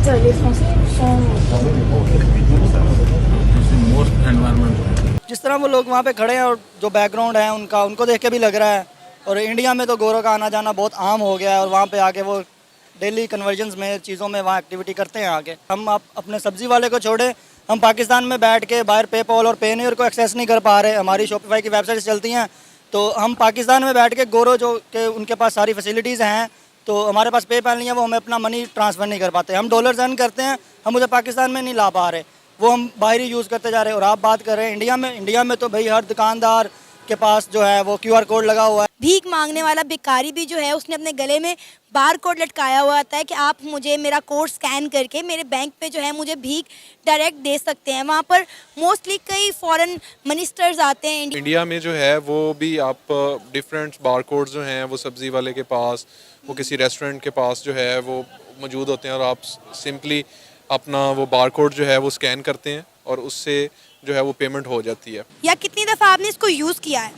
les Français sont most environment. जिस तरह वो लोग वहाँ पे खड़े हैं और जो बैकग्राउंड है उनका, उनको देख के भी लग रहा है। और इंडिया में तो गोरों का आना जाना बहुत आम हो गया है और वहाँ पे आके वो डेली कन्वर्जन्स में चीज़ों में वहाँ एक्टिविटी करते हैं आके। हम आप अपने सब्ज़ी वाले को छोड़े, हम पाकिस्तान में बैठ के बाहर पेपॉल और पेनीयर को एक्सेस नहीं कर पा रहे। हमारी शॉपिफाई की वेबसाइट चलती हैं तो हम पाकिस्तान में बैठ के गोरो जो कि उनके पास सारी फैसिलिटीज़ हैं, तो हमारे पास पेपैल नहीं है, वो हमें अपना मनी ट्रांसफ़र नहीं कर पाते। हम डॉलर्स अर्न करते हैं, हम उसे पाकिस्तान में नहीं ला पा रहे, वो हम बाहर ही यूज़ करते जा रहे हैं। और आप बात कर रहे हैं इंडिया में तो भाई हर दुकानदार के पास जो है वो QR कोड लगा हुआ है। भीख मांगने वाला भिखारी भी जो है उसने अपने गले में बार कोड लटकाया हुआ आता है कि आप मुझे मेरा कोड स्कैन करके मेरे बैंक पे जो है मुझे भीख डायरेक्ट दे सकते हैं। वहाँ पर मोस्टली कई फॉरेन मिनिस्टर्स आते हैं। इंडिया में जो है वो भी आप डिफरेंट बार कोड जो हैं वो सब्ज़ी वाले के पास, वो किसी रेस्टोरेंट के पास जो है वो मौजूद होते हैं और आप सिंपली अपना वो बार कोड जो है वो स्कैन करते हैं और उससे जो है वो पेमेंट हो जाती है। या कितनी दफ़ा आपने इसको यूज़ किया है?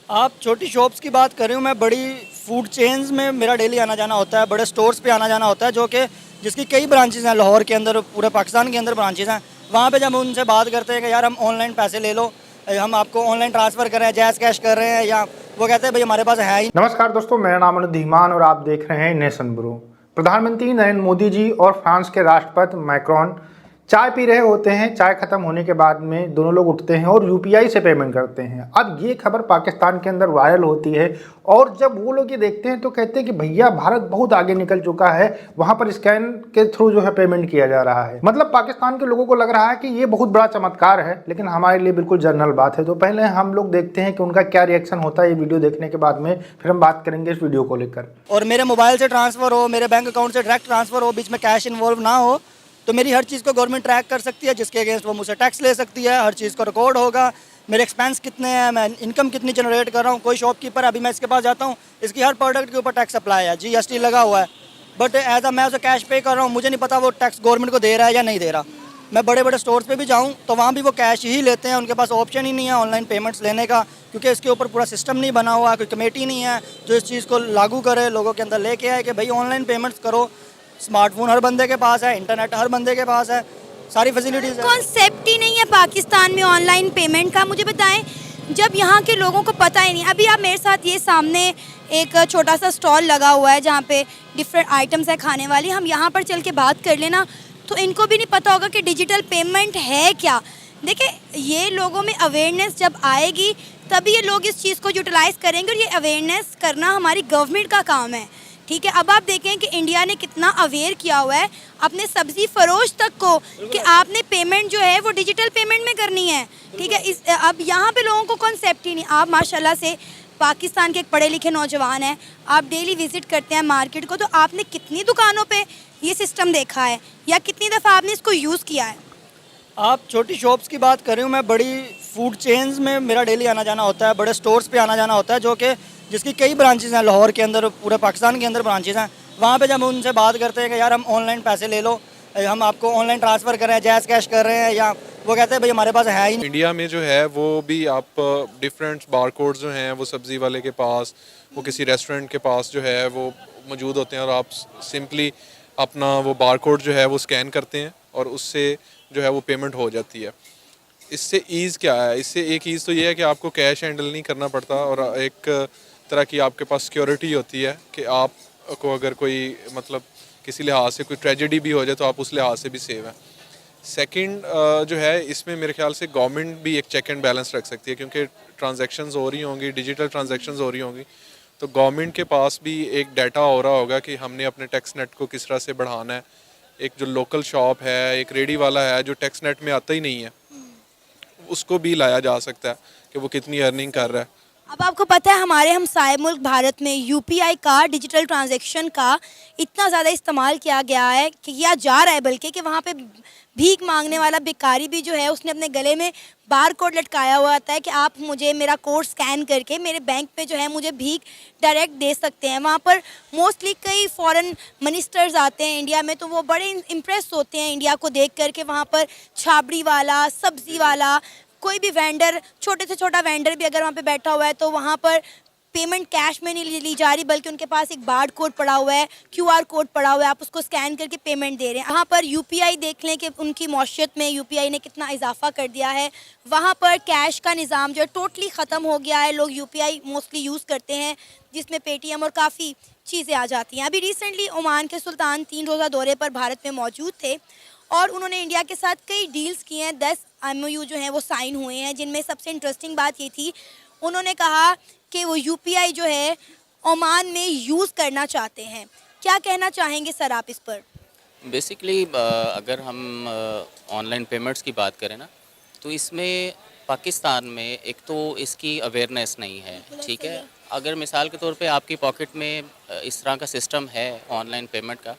आप छोटी शॉप्स की बात कर रही हूँ, मैं बड़ी फूड चेन्स में मेरा डेली आना जाना होता है, बड़े स्टोर्स पे आना जाना होता है जो कि जिसकी कई ब्रांचेज़ हैं लाहौर के अंदर, पूरे पाकिस्तान के अंदर ब्रांचेज़ हैं। वहाँ पे जब उनसे बात करते हैं कि यार हम ऑनलाइन पैसे ले लो, हम आपको ऑनलाइन ट्रांसफ़र कर रहे हैं, जैज़ कैश कर रहे हैं, या वो कहते हैं भाई हमारे पास है ही। नमस्कार दोस्तों, मेरा नाम अनुज धीमान और आप देख रहे हैं नेशन ब्रो। प्रधानमंत्री नरेंद्र मोदी जी और फ्रांस के राष्ट्रपति मैक्रोन चाय पी रहे होते हैं। चाय खत्म होने के बाद में दोनों लोग उठते हैं और UPI से पेमेंट करते हैं। अब ये खबर पाकिस्तान के अंदर वायरल होती है और जब वो लोग ये देखते हैं तो कहते हैं कि भैया भारत बहुत आगे निकल चुका है, वहाँ पर स्कैन के थ्रू जो है पेमेंट किया जा रहा है। मतलब पाकिस्तान के लोगों को लग रहा है कि ये बहुत बड़ा चमत्कार है, लेकिन हमारे लिए बिल्कुल जनरल बात है। तो पहले हम लोग देखते हैं कि उनका क्या रिएक्शन होता है ये वीडियो देखने के बाद में, फिर हम बात करेंगे इस वीडियो को लेकर। और मेरे मोबाइल से ट्रांसफ़र हो, मेरे बैंक अकाउंट से डायरेक्ट ट्रांसफ़र हो, बीच में कैश इन्वॉल्व ना हो, तो मेरी हर चीज़ को गवर्नमेंट ट्रैक कर सकती है, जिसके अगेंस्ट वो मुझसे टैक्स ले सकती है। हर चीज़ का रिकॉर्ड होगा, मेरे एक्सपेंस कितने हैं, मैं इनकम कितनी जनरेट कर रहा हूँ। कोई शॉपकीपर, अभी मैं इसके पास जाता हूँ, इसकी हर प्रोडक्ट के ऊपर टैक्स अप्लाई है, GST लगा हुआ है, बट एज मैं उसे कैश पे कर रहा हूँ, मुझे नहीं पता वो टैक्स गवर्नमेंट को दे रहा है या नहीं दे रहा। मैं बड़े बड़े स्टोर्स पे भी जाऊँ तो वहाँ भी वो कैश ही लेते हैं, उनके पास ऑप्शन ही नहीं है ऑनलाइन पेमेंट्स लेने का, क्योंकि इसके ऊपर पूरा सिस्टम नहीं बना हुआ, कोई कमेटी नहीं है जो इस चीज़ को लागू करे, लोगों के अंदर लेके आए कि भाई ऑनलाइन पेमेंट्स करो। स्मार्टफोन हर बंदे के पास है, इंटरनेट हर बंदे के पास है, सारी फैसिलिटीज़ है। कॉन्सेप्ट ही नहीं है पाकिस्तान में ऑनलाइन पेमेंट का। मुझे बताएं, जब यहाँ के लोगों को पता ही नहीं। अभी आप मेरे साथ ये सामने एक छोटा सा स्टॉल लगा हुआ है जहाँ पे डिफरेंट आइटम्स है खाने वाली, हम यहाँ पर चल के बात कर लेना तो इनको भी नहीं पता होगा कि डिजिटल पेमेंट है क्या। देखिए, ये लोगों में अवेयरनेस जब आएगी तभी ये लोग इस चीज़ को यूटिलाइज़ करेंगे और ये अवेयरनेस करना हमारी गवर्नमेंट का काम है। ठीक है, अब आप देखें कि इंडिया ने कितना अवेयर किया हुआ है अपने सब्जी फरोश तक को कि आपने पेमेंट जो है वो डिजिटल पेमेंट में करनी है। ठीक है, अब यहाँ पे लोगों को कॉन्सेप्ट ही नहीं। आप माशाल्लाह से पाकिस्तान के एक पढ़े लिखे नौजवान हैं, आप डेली विजिट करते हैं मार्केट को, तो आपने कितनी दुकानों पे ये सिस्टम देखा है या कितनी दफ़ा आपने इसको यूज़ किया है? आप छोटी शॉप्स की बात कर रही हूँ, मैं बड़ी फूड चेन्स में मेरा डेली आना जाना होता है, बड़े स्टोर्स पे आना जाना होता है जो कि जिसकी कई ब्रांचेज़ हैं लाहौर के अंदर, पूरे पाकिस्तान के अंदर ब्रांचेज़ हैं। वहाँ पे जब उनसे बात करते हैं कि यार हम ऑनलाइन पैसे ले लो, हम आपको ऑनलाइन ट्रांसफ़र कर रहे हैं, जैज़ कैश कर रहे हैं, या वो कहते हैं भाई हमारे पास है ही नहीं। इंडिया में जो है वो भी आप डिफरेंट बार कोड जो हैं वो सब्ज़ी वाले के पास, वो किसी रेस्टोरेंट के पास जो है वो मौजूद होते हैं और आप सिंपली अपना वो बार कोड जो है वो स्कैन करते हैं और उससे जो है वो पेमेंट हो जाती है। इससे ईज़ क्या है? इससे एक ईज़ तो ये है कि आपको कैश हैंडल नहीं करना पड़ता और एक तरह की आपके पास सिक्योरिटी होती है कि आपको अगर कोई मतलब किसी लिहाज से कोई ट्रेजेडी भी हो जाए तो आप उस लिहाज से भी सेव हैं। सेकंड जो है, इसमें मेरे ख्याल से गवर्नमेंट भी एक चेक एंड बैलेंस रख सकती है, क्योंकि ट्रांजैक्शंस हो रही होंगी, डिजिटल ट्रांजैक्शंस हो रही होंगी, तो गवर्नमेंट के पास भी एक डाटा हो रहा होगा कि हमने अपने टैक्स नेट को किस तरह से बढ़ाना है। एक जो लोकल शॉप है, एक रेडी वाला है जो टैक्स नेट में आता ही नहीं है, उसको भी लाया जा सकता है कि वो कितनी अर्निंग कर रहा है। अब आपको पता है हमारे हमसाए मुल्क भारत में UPI का, डिजिटल ट्रांजैक्शन का इतना ज़्यादा इस्तेमाल किया गया है कि किया जा रहा है, बल्कि कि वहाँ पे भीख मांगने वाला भिखारी भी जो है उसने अपने गले में बार कोड लटकाया हुआ आता है कि आप मुझे मेरा कोड स्कैन करके मेरे बैंक पे जो है मुझे भीख डायरेक्ट दे सकते हैं। वहाँ पर मोस्टली कई फॉरेन मिनिस्टर्स आते हैं इंडिया में, तो वो बड़े इम्प्रेस होते हैं इंडिया को देख कर के। वहाँ पर छाबड़ी वाला, सब्ज़ी वाला, कोई भी वेंडर, छोटे से छोटा वेंडर भी अगर वहाँ पे बैठा हुआ है तो वहाँ पर पेमेंट कैश में नहीं ली जा रही, बल्कि उनके पास एक बार कोड पड़ा हुआ है, QR कोड पड़ा हुआ है, आप उसको स्कैन करके पेमेंट दे रहे हैं। वहाँ पर UPI देख लें कि उनकी मौशियत में UPI ने कितना इजाफा कर दिया है। वहाँ पर कैश का निज़ाम जो है टोटली ख़त्म हो गया है। लोग UPI मोस्टली यूज़ करते हैं, जिसमें पेटीएम और काफ़ी चीज़ें आ जाती हैं। अभी रिसेंटली ओमान के सुल्तान 3 रोज़ा दौरे पर भारत में मौजूद थे और उन्होंने इंडिया के साथ कई डील्स किए हैं। 10 MOU जो हैं वो साइन हुए हैं, जिनमें सबसे इंटरेस्टिंग बात ये थी, उन्होंने कहा कि वो UPI जो है ओमान में यूज़ करना चाहते हैं। क्या कहना चाहेंगे सर आप इस पर? बेसिकली अगर हम ऑनलाइन पेमेंट्स की बात करें ना, तो इसमें पाकिस्तान में एक तो इसकी अवेयरनेस नहीं है, ठीक है। अगर मिसाल के तौर पे आपकी पॉकेट में इस तरह का सिस्टम है ऑनलाइन पेमेंट का,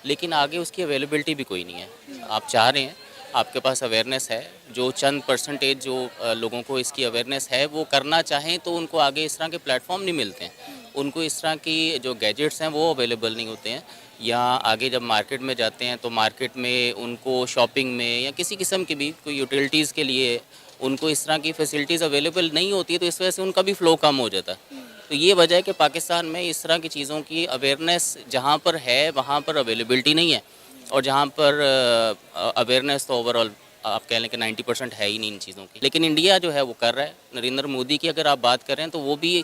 लेकिन आगे उसकी अवेलेबिलिटी भी कोई नहीं है। आप चाह रहे हैं, आपके पास अवेयरनेस है, जो चंद परसेंटेज जो लोगों को इसकी अवेयरनेस है वो करना चाहें तो उनको आगे इस तरह के प्लेटफॉर्म नहीं मिलते हैं, उनको इस तरह की जो गैजेट्स हैं वो अवेलेबल नहीं होते हैं, या आगे जब मार्केट में जाते हैं तो मार्केट में उनको शॉपिंग में या किसी किस्म की भी कोई यूटिलिटीज़ के लिए उनको इस तरह की फैसिलिटीज़ अवेलेबल नहीं होती है, तो इस वजह से उनका भी फ़्लो कम हो जाता है। तो ये वजह है कि पाकिस्तान में इस तरह की चीज़ों की अवेयरनेस जहाँ पर है वहाँ पर अवेलेबिलिटी नहीं है, और जहाँ पर अवेयरनेस तो ओवरऑल आप कह लें कि 90% है ही नहीं इन चीज़ों की। लेकिन इंडिया जो है वो कर रहा है। नरेंद्र मोदी की अगर आप बात करें तो वो भी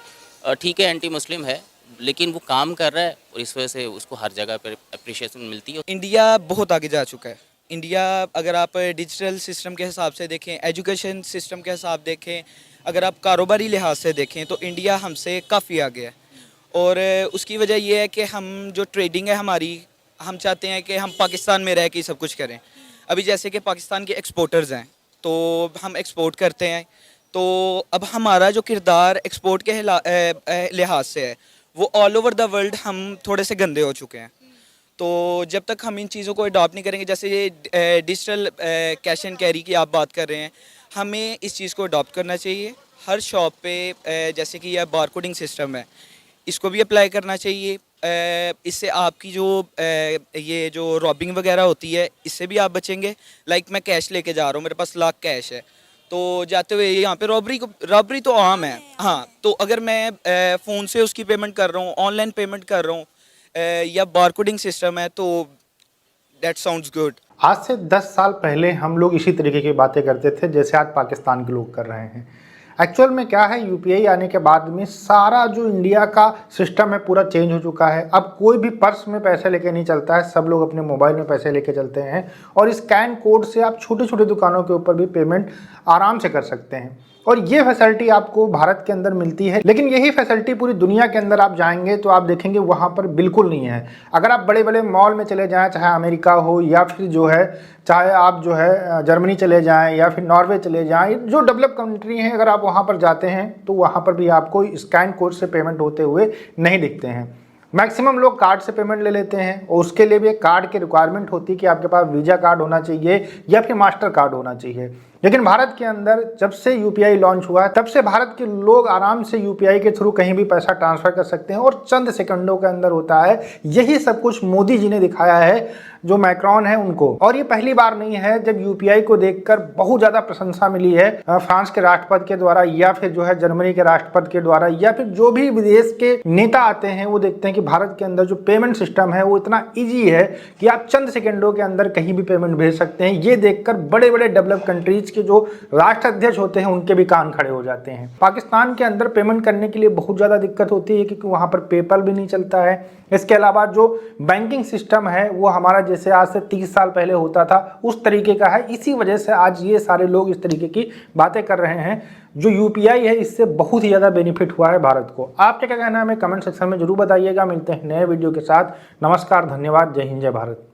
ठीक है, एंटी मुस्लिम है, लेकिन वो काम कर रहा है और इस वजह से उसको हर जगह पर अप्रिशिएशन मिलती है। इंडिया बहुत आगे जा चुका है। इंडिया अगर आप डिजिटल सिस्टम के हिसाब से देखें, एजुकेशन सिस्टम के हिसाब देखें, अगर आप कारोबारी लिहाज से देखें तो इंडिया हमसे काफ़ी आगे है। और उसकी वजह यह है कि हम जो ट्रेडिंग है हमारी, हम चाहते हैं कि हम पाकिस्तान में रह के सब कुछ करें। अभी जैसे कि पाकिस्तान के एक्सपोर्टर्स हैं तो हम एक्सपोर्ट करते हैं, तो अब हमारा जो किरदार एक्सपोर्ट के लिहाज से है वो ऑल ओवर द वर्ल्ड हम थोड़े से गंदे हो चुके हैं। तो जब तक हम इन चीज़ों को अडॉप्ट नहीं करेंगे, जैसे ये डिजिटल कैश एंड कैरी की आप बात कर रहे हैं, हमें इस चीज़ को अडॉप्ट करना चाहिए। हर शॉप पे जैसे कि यह बारकोडिंग सिस्टम है, इसको भी अप्लाई करना चाहिए। इससे आपकी जो ये जो रॉबिंग वगैरह होती है इससे भी आप बचेंगे। लाइक मैं कैश लेके जा रहा हूँ, मेरे पास लाख कैश है, तो जाते हुए यहाँ पे रॉबरी तो आम है। हाँ, तो अगर मैं फ़ोन से उसकी पेमेंट कर रहा हूँ, ऑनलाइन पेमेंट कर रहा हूँ, या बारकोडिंग सिस्टम है, तो दैट साउंड्स गुड। आज से 10 साल पहले हम लोग इसी तरीके की बातें करते थे जैसे आज पाकिस्तान के लोग कर रहे हैं। एक्चुअल में क्या है, UPI आने के बाद में सारा जो इंडिया का सिस्टम है पूरा चेंज हो चुका है। अब कोई भी पर्स में पैसे लेके नहीं चलता है, सब लोग अपने मोबाइल में पैसे लेके चलते हैं, और स्कैन कोड से आप छोटे छोटे दुकानों के ऊपर भी पेमेंट आराम से कर सकते हैं। और ये फैसिलिटी आपको भारत के अंदर मिलती है, लेकिन यही फैसिलिटी पूरी दुनिया के अंदर आप जाएंगे तो आप देखेंगे वहाँ पर बिल्कुल नहीं है। अगर आप बड़े बड़े मॉल में चले जाएं, चाहे अमेरिका हो या फिर जो है चाहे आप जो है जर्मनी चले जाएं या फिर नॉर्वे चले जाएं, जो डेवलप कंट्री हैं, अगर आप वहाँ पर जाते हैं तो वहाँ पर भी आपको स्कैन कोड से पेमेंट होते हुए नहीं दिखते हैं। मैक्सिमम लोग कार्ड से पेमेंट ले लेते हैं, और उसके लिए भी एक कार्ड की रिक्वायरमेंट होती है कि आपके पास वीज़ा कार्ड होना चाहिए या फिर मास्टर कार्ड होना चाहिए। लेकिन भारत के अंदर जब से UPI लॉन्च हुआ है तब से भारत के लोग आराम से UPI के थ्रू कहीं भी पैसा ट्रांसफ़र कर सकते हैं और चंद सेकंडों के अंदर होता है। यही सब कुछ मोदी जी ने दिखाया है, जो मैक्रॉन है उनको। और ये पहली बार नहीं है जब UPI को देखकर बहुत ज़्यादा प्रशंसा मिली है फ्रांस के राष्ट्रपति के द्वारा, या फिर जो है जर्मनी के राष्ट्रपति के द्वारा, या फिर जो भी विदेश के नेता आते हैं वो देखते हैं कि भारत के अंदर जो पेमेंट सिस्टम है वो इतना ईजी है कि आप चंद सेकेंडों के अंदर कहीं भी पेमेंट भेज सकते हैं। ये देखकर बड़े बड़े डेवलप कंट्रीज के जो राष्ट्राध्यक्ष होते हैं उनके भी कान खड़े हो जाते हैं। पाकिस्तान के अंदर पेमेंट करने के लिए बहुत ज़्यादा दिक्कत होती है क्योंकि वहाँ पर पेपल भी नहीं चलता है। इसके अलावा जो बैंकिंग सिस्टम है वो हमारा जैसे आज से 30 साल पहले होता था उस तरीके का है। इसी वजह से आज ये सारे लोग इस तरीके की बातें कर रहे हैं। जो UPI है इससे बहुत ही ज़्यादा बेनिफिट हुआ है भारत को। आपका क्या कहना है हमें कमेंट सेक्शन में जरूर बताइएगा। मिलते हैं नए वीडियो के साथ। नमस्कार, धन्यवाद, जय हिंद, जय भारत।